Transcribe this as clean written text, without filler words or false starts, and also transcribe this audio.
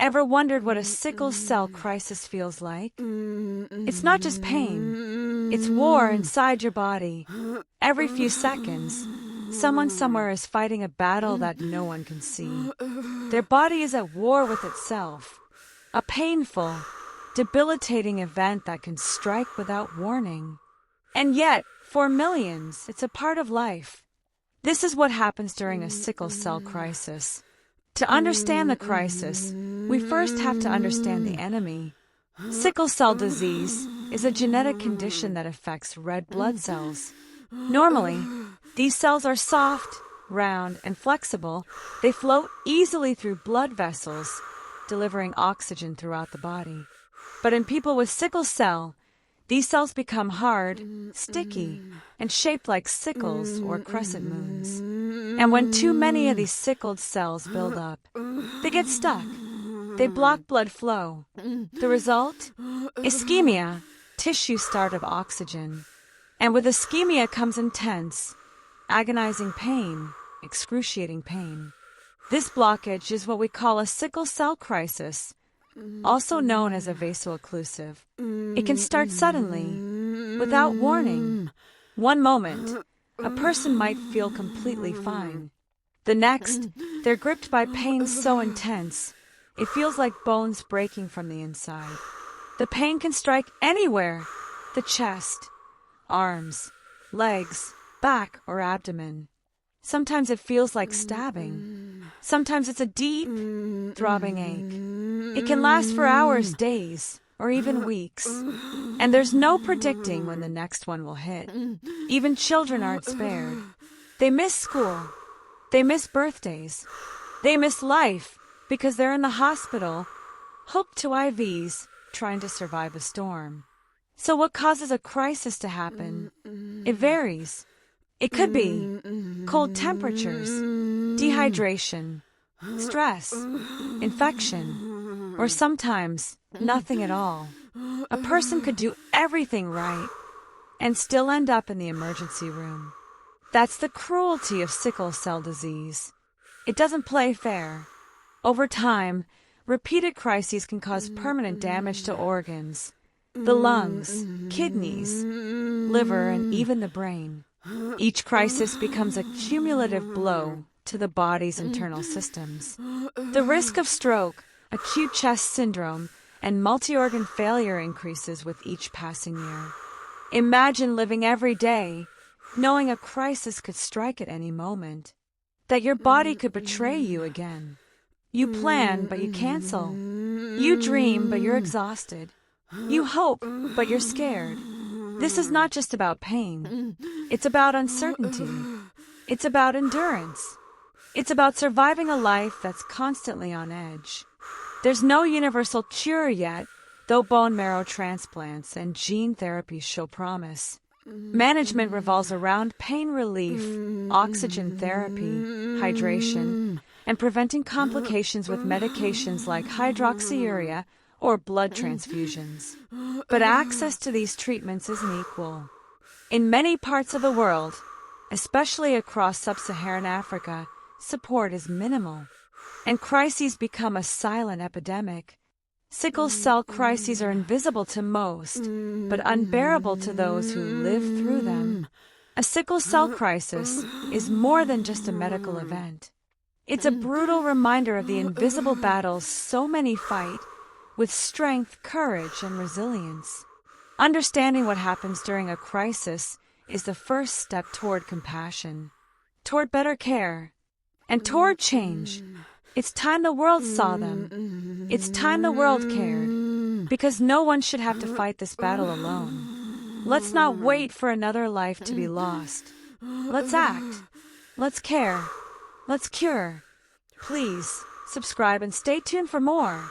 Ever wondered what a sickle cell crisis feels like? It's not just pain. It's war inside your body. Every few seconds, someone somewhere is fighting a battle that no one can see. Their body is at war with itself. A painful, debilitating event that can strike without warning. And yet, for millions, it's a part of life. This is what happens during a sickle cell crisis. To understand the crisis, we first have to understand the enemy. Sickle cell disease is a genetic condition that affects red blood cells. Normally, these cells are soft, round, and flexible. They float easily through blood vessels, delivering oxygen throughout the body. But in people with sickle cell, these cells become hard, sticky, and shaped like sickles or crescent moons. And when too many of these sickled cells build up, they get stuck. They block blood flow. The result? Ischemia, tissue starved of oxygen. And with ischemia comes intense, agonizing pain, excruciating pain. This blockage is what we call a sickle cell crisis, also known as a vaso-occlusive. It can start suddenly, without warning. One moment, a person might feel completely fine. The next, they're gripped by pain so intense, it feels like bones breaking from the inside. The pain can strike anywhere: the chest, arms, legs, back, or abdomen. Sometimes it feels like stabbing. Sometimes it's a deep, throbbing ache. It can last for hours, days, or even weeks. And there's no predicting when the next one will hit. Even children aren't spared. They miss school. They miss birthdays. They miss life because they're in the hospital, hooked to IVs, trying to survive a storm. So what causes a crisis to happen? It varies. It could be cold temperatures, dehydration, stress, infection, or sometimes nothing at all. A person could do everything right and still end up in the emergency room. That's the cruelty of sickle cell disease. It doesn't play fair. Over time, repeated crises can cause permanent damage to organs, the lungs, kidneys, liver, and even the brain. Each crisis becomes a cumulative blow to the body's internal systems. The risk of stroke, acute chest syndrome, and multi-organ failure increases with each passing year. Imagine living every day knowing a crisis could strike at any moment, that your body could betray you again. You plan, but you cancel. You dream, but you're exhausted. You hope, but you're scared. This is not just about pain. It's about uncertainty. It's about endurance. It's about surviving a life that's constantly on edge. There's no universal cure yet, though bone marrow transplants and gene therapies show promise. Management revolves around pain relief, oxygen therapy, hydration, and preventing complications with medications like hydroxyurea or blood transfusions. But access to these treatments isn't equal. In many parts of the world, especially across sub-Saharan Africa, support is minimal, and crises become a silent epidemic. Sickle cell crises are invisible to most, but unbearable to those who live through them. A sickle cell crisis is more than just a medical event. It's a brutal reminder of the invisible battles so many fight, with strength, courage, and resilience. Understanding what happens during a crisis is the first step toward compassion, toward better care, and toward change. It's time the world saw them. It's time the world cared, because no one should have to fight this battle alone. Let's not wait for another life to be lost. Let's act. Let's care. Let's cure. Please subscribe and stay tuned for more.